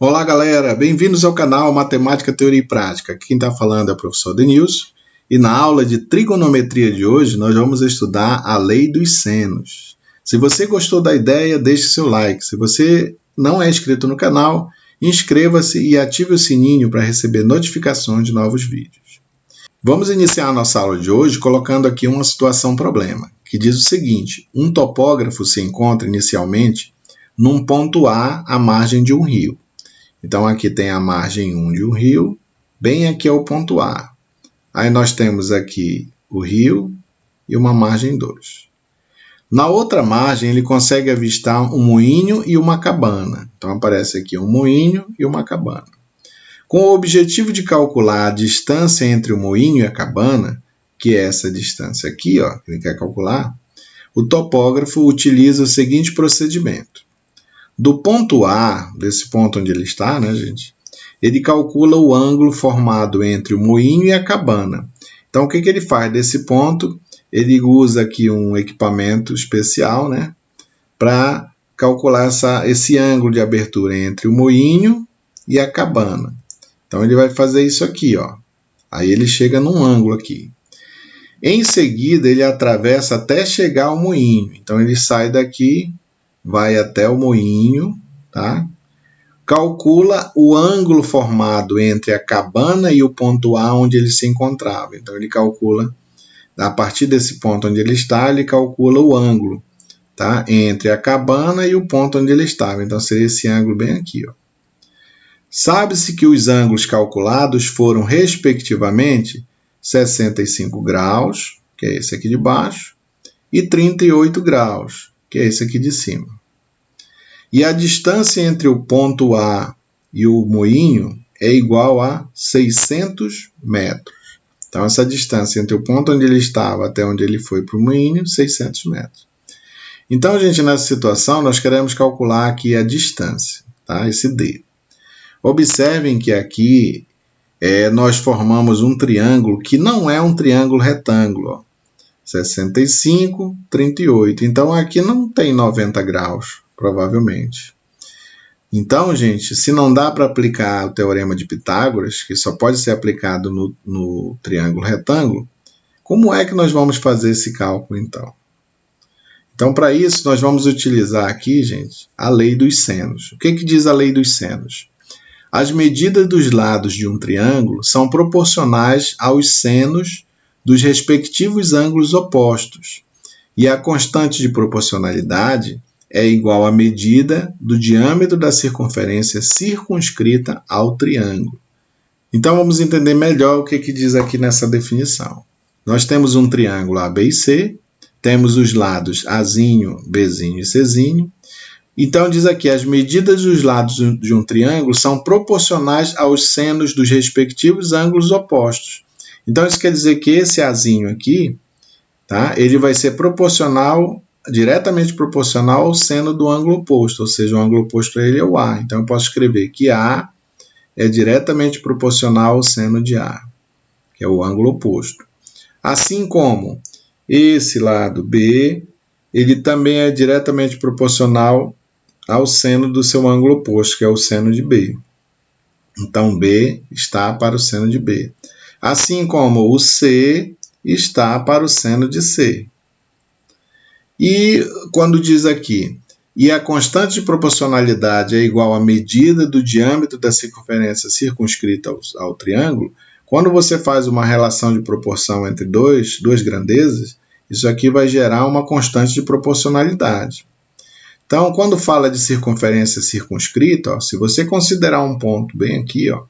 Olá galera, bem-vindos ao canal Matemática, Teoria e Prática. Aqui quem está falando é o professor Denilson e na aula de trigonometria de hoje nós vamos estudar a lei dos senos. Se você gostou da ideia, deixe seu like. Se você não é inscrito no canal, inscreva-se e ative o sininho para receber notificações de novos vídeos. Vamos iniciar a nossa aula de hoje colocando aqui uma situação-problema, que diz o seguinte: um topógrafo se encontra inicialmente num ponto A à margem de um rio. Então, aqui tem a margem 1 de um rio, bem aqui é o ponto A. Aí nós temos aqui o rio e uma margem 2. Na outra margem, ele consegue avistar um moinho e uma cabana. Então, aparece aqui um moinho e uma cabana. Com o objetivo de calcular a distância entre o moinho e a cabana, que é essa distância aqui, ó, que ele quer calcular, o topógrafo utiliza o seguinte procedimento. Do ponto A, desse ponto onde ele está, né, gente? Ele calcula o ângulo formado entre o moinho e a cabana. Então, o que ele faz desse ponto? Ele usa aqui um equipamento especial, né, para calcular esse ângulo de abertura entre o moinho e a cabana. Então, ele vai fazer isso aqui, ó. Aí ele chega num ângulo aqui. Em seguida, ele atravessa até chegar ao moinho. Então, ele sai daqui, vai até o moinho, tá? Calcula o ângulo formado entre a cabana e o ponto A onde ele se encontrava. Então, ele calcula, a partir desse ponto onde ele está, ele calcula o ângulo, tá? Entre a cabana e o ponto onde ele estava. Então, seria esse ângulo bem aqui, ó. Sabe-se que os ângulos calculados foram, respectivamente, 65 graus, que é esse aqui de baixo, e 38 graus, que é esse aqui de cima. E a distância entre o ponto A e o moinho é igual a 600 metros. Então, essa distância entre o ponto onde ele estava até onde ele foi para o moinho, 600 metros. Então, gente, nessa situação, nós queremos calcular aqui a distância, tá? Esse D. Observem que aqui nós formamos um triângulo que não é um triângulo retângulo, ó. 65, 38. Então, aqui não tem 90 graus, provavelmente. Então, gente, se não dá para aplicar o teorema de Pitágoras, que só pode ser aplicado no triângulo retângulo, como é que nós vamos fazer esse cálculo, então? Então, para isso, nós vamos utilizar aqui, gente, a lei dos senos. O que diz a lei dos senos? As medidas dos lados de um triângulo são proporcionais aos senos dos respectivos ângulos opostos, e a constante de proporcionalidade é igual à medida do diâmetro da circunferência circunscrita ao triângulo. Então, vamos entender melhor o que diz aqui nessa definição. Nós temos um triângulo A, B e C, temos os lados Azinho, Bzinho e Czinho. Então, diz aqui, as medidas dos lados de um triângulo são proporcionais aos senos dos respectivos ângulos opostos. Então, isso quer dizer que esse Azinho aqui, tá, ele vai ser diretamente proporcional ao seno do ângulo oposto, ou seja, o ângulo oposto a ele é o A. Então, eu posso escrever que A é diretamente proporcional ao seno de A, que é o ângulo oposto. Assim como esse lado B, ele também é diretamente proporcional ao seno do seu ângulo oposto, que é o seno de B. Então, B está para o seno de B. Assim como o C está para o seno de C. E quando diz aqui, e a constante de proporcionalidade é igual à medida do diâmetro da circunferência circunscrita ao triângulo, quando você faz uma relação de proporção entre duas grandezas, isso aqui vai gerar uma constante de proporcionalidade. Então, quando fala de circunferência circunscrita, ó, se você considerar um ponto bem aqui, ó,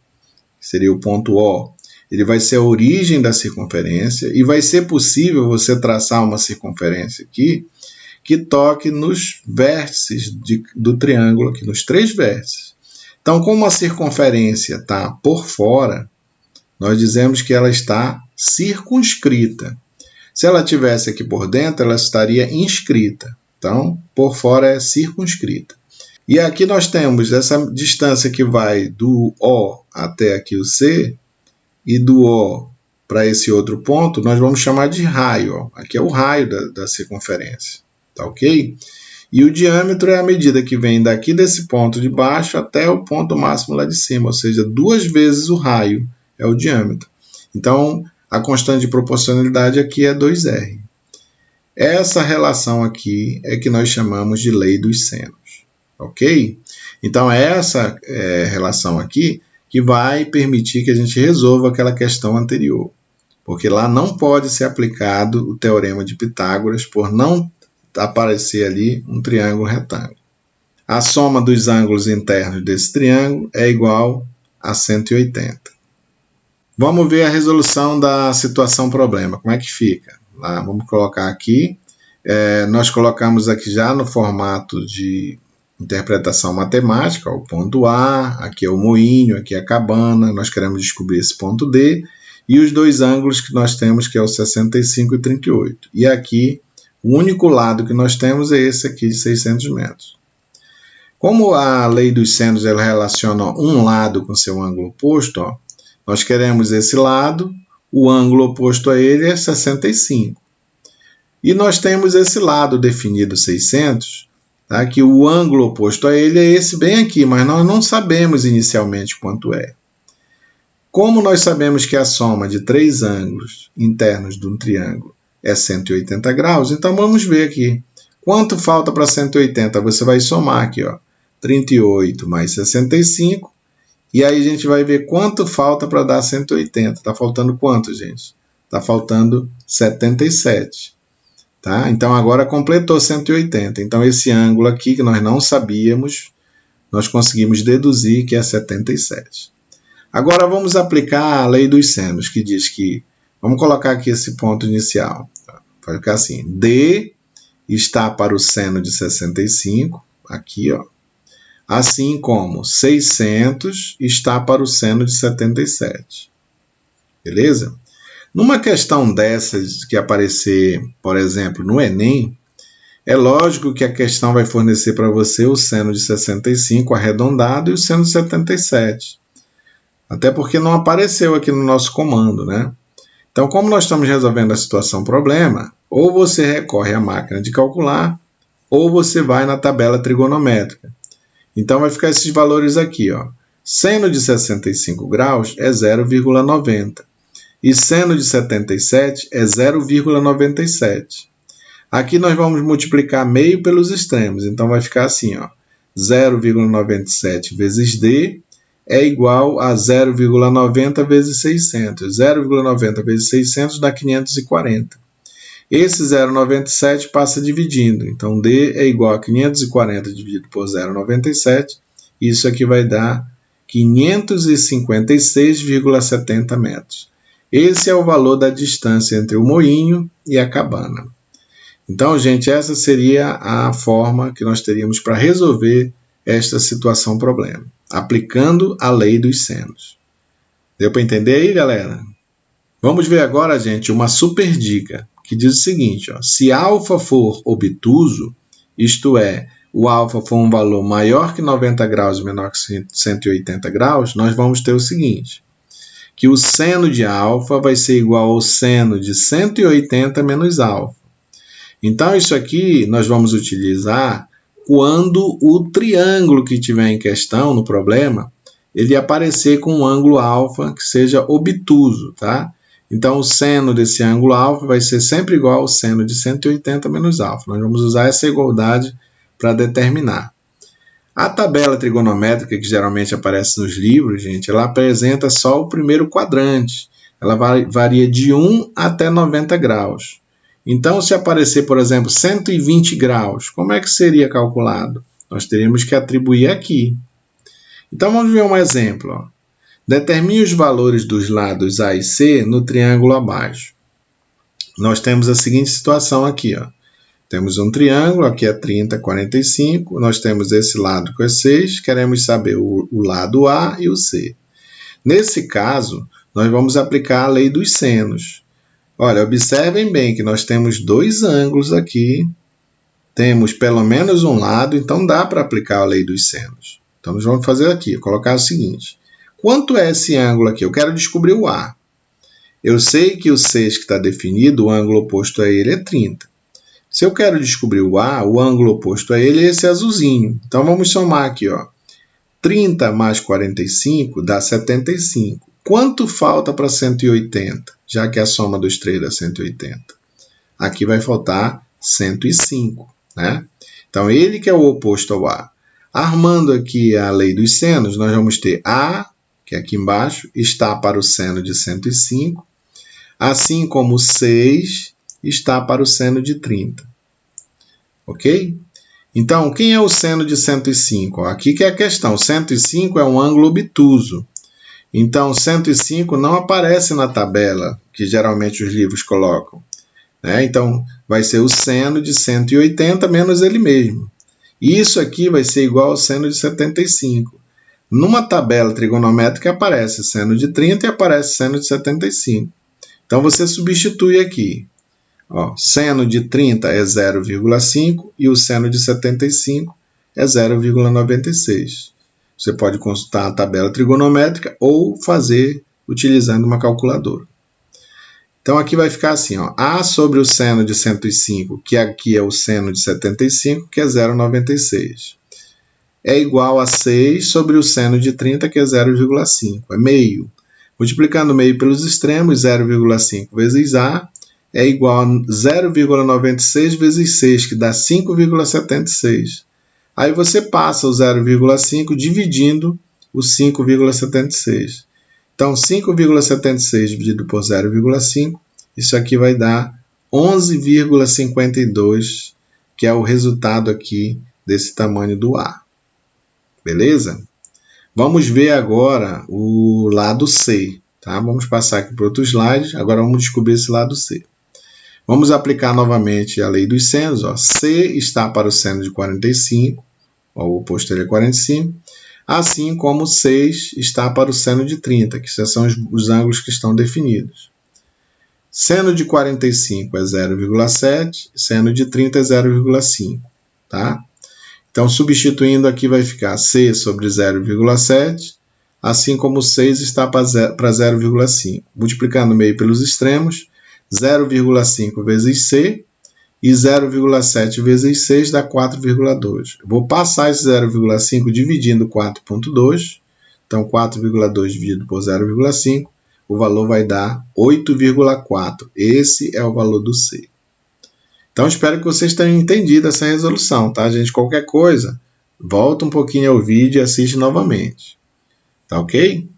que seria o ponto O, ele vai ser a origem da circunferência e vai ser possível você traçar uma circunferência aqui que toque nos vértices do triângulo, aqui nos 3 vértices. Então, como a circunferência está por fora, nós dizemos que ela está circunscrita. Se ela estivesse aqui por dentro, ela estaria inscrita. Então, por fora é circunscrita. E aqui nós temos essa distância que vai do O até aqui o C, e do O para esse outro ponto, nós vamos chamar de raio. Ó. Aqui é o raio da circunferência. Tá ok? E o diâmetro é a medida que vem daqui desse ponto de baixo até o ponto máximo lá de cima, ou seja, 2 vezes o raio é o diâmetro. Então, a constante de proporcionalidade aqui é 2R. Essa relação aqui é que nós chamamos de lei dos senos, ok? Então, é essa relação aqui que vai permitir que a gente resolva aquela questão anterior, porque lá não pode ser aplicado o teorema de Pitágoras por não aparecer ali um triângulo retângulo. A soma dos ângulos internos desse triângulo é igual a 180. Vamos ver a resolução da situação problema. Como é que fica? Lá, vamos colocar aqui. Nós colocamos aqui já no formato de interpretação matemática, ó, o ponto A, aqui é o moinho, aqui é a cabana, nós queremos descobrir esse ponto D, e os dois ângulos que nós temos, que é o 65 e 38. E aqui, o único lado que nós temos é esse aqui de 600 metros. Como a lei dos senos ela relaciona um lado com seu ângulo oposto, ó, nós queremos esse lado, o ângulo oposto a ele é 65. E nós temos esse lado definido 600, tá? Que o ângulo oposto a ele é esse bem aqui, mas nós não sabemos inicialmente quanto é. Como nós sabemos que a soma de 3 ângulos internos de um triângulo é 180 graus, então vamos ver aqui. Quanto falta para 180? Você vai somar aqui, ó, 38 mais 65, e aí a gente vai ver quanto falta para dar 180. Está faltando quanto, gente? Está faltando 77. Tá? Então, agora completou 180. Então, esse ângulo aqui, que nós não sabíamos, nós conseguimos deduzir que é 77. Agora, vamos aplicar a lei dos senos, que diz que... Vamos colocar aqui esse ponto inicial. Vai ficar assim. D está para o seno de 65, aqui, ó. Assim como 600 está para o seno de 77. Beleza? Numa questão dessas que aparecer, por exemplo, no Enem, é lógico que a questão vai fornecer para você o seno de 65 arredondado e o seno de 77. Até porque não apareceu aqui no nosso comando, né? Então, como nós estamos resolvendo a situação problema, ou você recorre à máquina de calcular, ou você vai na tabela trigonométrica. Então, vai ficar esses valores aqui, ó. Seno de 65 graus é 0,90. E seno de 77 é 0,97. Aqui nós vamos multiplicar meio pelos extremos. Então, vai ficar assim, ó. 0,97 vezes D é igual a 0,90 vezes 600. 0,90 vezes 600 dá 540. Esse 0,97 passa dividindo. Então, D é igual a 540 dividido por 0,97. Isso aqui vai dar 556,70 metros. Esse é o valor da distância entre o moinho e a cabana. Então, gente, essa seria a forma que nós teríamos para resolver esta situação problema, aplicando a lei dos senos. Deu para entender aí, galera? Vamos ver agora, gente, uma super dica, que diz o seguinte, ó, se alfa for obtuso, isto é, o alfa for um valor maior que 90 graus e menor que 180 graus, nós vamos ter o seguinte, que o seno de alfa vai ser igual ao seno de 180 menos alfa. Então, isso aqui nós vamos utilizar quando o triângulo que tiver em questão no problema, ele aparecer com um ângulo alfa que seja obtuso, tá? Então, o seno desse ângulo alfa vai ser sempre igual ao seno de 180 menos alfa. Nós vamos usar essa igualdade para determinar. A tabela trigonométrica, que geralmente aparece nos livros, gente, ela apresenta só o primeiro quadrante. Ela varia de 1 até 90 graus. Então, se aparecer, por exemplo, 120 graus, como é que seria calculado? Nós teríamos que atribuir aqui. Então, vamos ver um exemplo. Ó. Determine os valores dos lados A e C no triângulo abaixo. Nós temos a seguinte situação aqui. Ó. Temos um triângulo, aqui é 30, 45. Nós temos esse lado que é 6. Queremos saber o lado A e o C. Nesse caso, nós vamos aplicar a lei dos senos. Olha, observem bem que nós temos dois ângulos aqui, temos pelo menos um lado, então dá para aplicar a lei dos senos. Então, nós vamos fazer aqui, colocar o seguinte. Quanto é esse ângulo aqui? Eu quero descobrir o A. Eu sei que o 6 que está definido, o ângulo oposto a ele é 30. Se eu quero descobrir o A, o ângulo oposto a ele é esse azulzinho. Então, vamos somar aqui, ó. 30 mais 45 dá 75. Quanto falta para 180? Já que a soma dos 3 dá 180. Aqui vai faltar 105, né? Então, ele que é o oposto ao A. Armando aqui a lei dos senos, nós vamos ter A, que é aqui embaixo, está para o seno de 105, assim como 6 está para o seno de 30. Ok? Então, quem é o seno de 105? Aqui que é a questão. 105 é um ângulo obtuso. Então, 105 não aparece na tabela, que geralmente os livros colocam. Né? Então, vai ser o seno de 180 menos ele mesmo. Isso aqui vai ser igual ao seno de 75. Numa tabela trigonométrica aparece seno de 30 e aparece seno de 75. Então, você substitui aqui. Ó, seno de 30 é 0,5 e o seno de 75 é 0,96. Você pode consultar a tabela trigonométrica ou fazer utilizando uma calculadora. Então, aqui vai ficar assim, ó, A sobre o seno de 105, que aqui é o seno de 75, que é 0,96. É igual a 6 sobre o seno de 30, que é 0,5. É meio. Multiplicando meio pelos extremos, 0,5 vezes A é igual a 0,96 vezes 6, que dá 5,76. Aí você passa o 0,5 dividindo o 5,76. Então, 5,76 dividido por 0,5, isso aqui vai dar 11,52, que é o resultado aqui desse tamanho do A. Beleza? Vamos ver agora o lado C. Tá? Vamos passar aqui para outro slide. Agora vamos descobrir esse lado C. Vamos aplicar novamente a lei dos senos. Ó. C está para o seno de 45, ó, o oposto dele é 45, assim como 6 está para o seno de 30, que são os ângulos que estão definidos. Seno de 45 é 0,7, seno de 30 é 0,5. Tá? Então, substituindo aqui vai ficar C sobre 0,7, assim como 6 está para 0,5. Multiplicando o meio pelos extremos, 0,5 vezes C e 0,7 vezes 6 dá 4,2. Vou passar esse 0,5 dividindo 4,2. Então, 4,2 dividido por 0,5, o valor vai dar 8,4. Esse é o valor do C. Então, espero que vocês tenham entendido essa resolução, tá, gente? Qualquer coisa, volta um pouquinho ao vídeo e assiste novamente. Tá ok?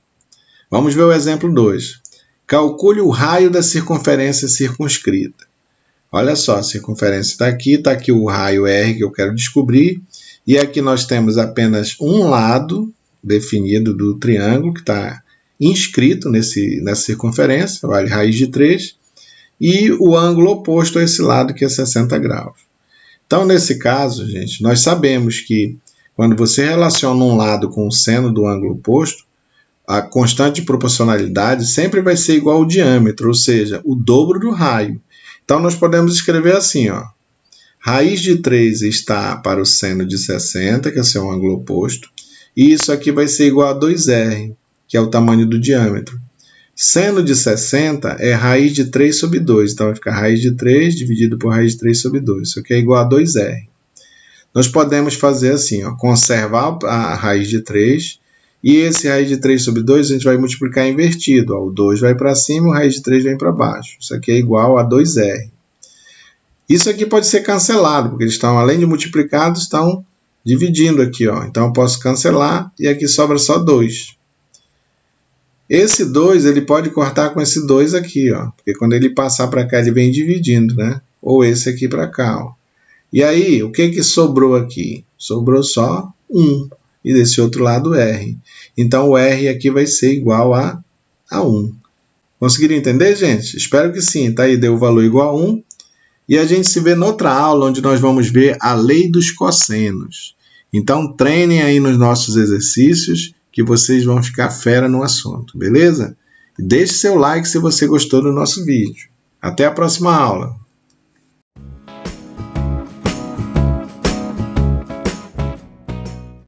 Vamos ver o exemplo 2. Calcule o raio da circunferência circunscrita. Olha só, a circunferência está aqui o raio R que eu quero descobrir, e aqui nós temos apenas um lado definido do triângulo, que está inscrito nessa circunferência, vale raiz de 3, e o ângulo oposto a esse lado, que é 60 graus. Então, nesse caso, gente, nós sabemos que quando você relaciona um lado com o seno do ângulo oposto, a constante de proporcionalidade sempre vai ser igual ao diâmetro, ou seja, o dobro do raio. Então, nós podemos escrever assim, ó, raiz de 3 está para o seno de 60, que é o seu ângulo oposto, e isso aqui vai ser igual a 2R, que é o tamanho do diâmetro. Seno de 60 é raiz de 3 sobre 2, então vai ficar raiz de 3 dividido por raiz de 3 sobre 2, isso aqui é igual a 2R. Nós podemos fazer assim, ó, conservar a raiz de 3, e esse raiz de 3 sobre 2 a gente vai multiplicar invertido. Ó, o 2 vai para cima, o raiz de 3 vem para baixo. Isso aqui é igual a 2R. Isso aqui pode ser cancelado, porque eles estão, além de multiplicados, estão dividindo aqui. Ó. Então, eu posso cancelar e aqui sobra só 2. Esse 2 ele pode cortar com esse 2 aqui, ó, porque quando ele passar para cá, ele vem dividindo, né? Ou esse aqui para cá. Ó. E aí, o que sobrou aqui? Sobrou só 1. E desse outro lado, R. Então, o R aqui vai ser igual a 1. Conseguiram entender, gente? Espero que sim. Tá aí, deu o valor igual a 1. E a gente se vê noutra aula, onde nós vamos ver a lei dos cossenos. Então, treinem aí nos nossos exercícios, que vocês vão ficar fera no assunto, beleza? E deixe seu like se você gostou do nosso vídeo. Até a próxima aula!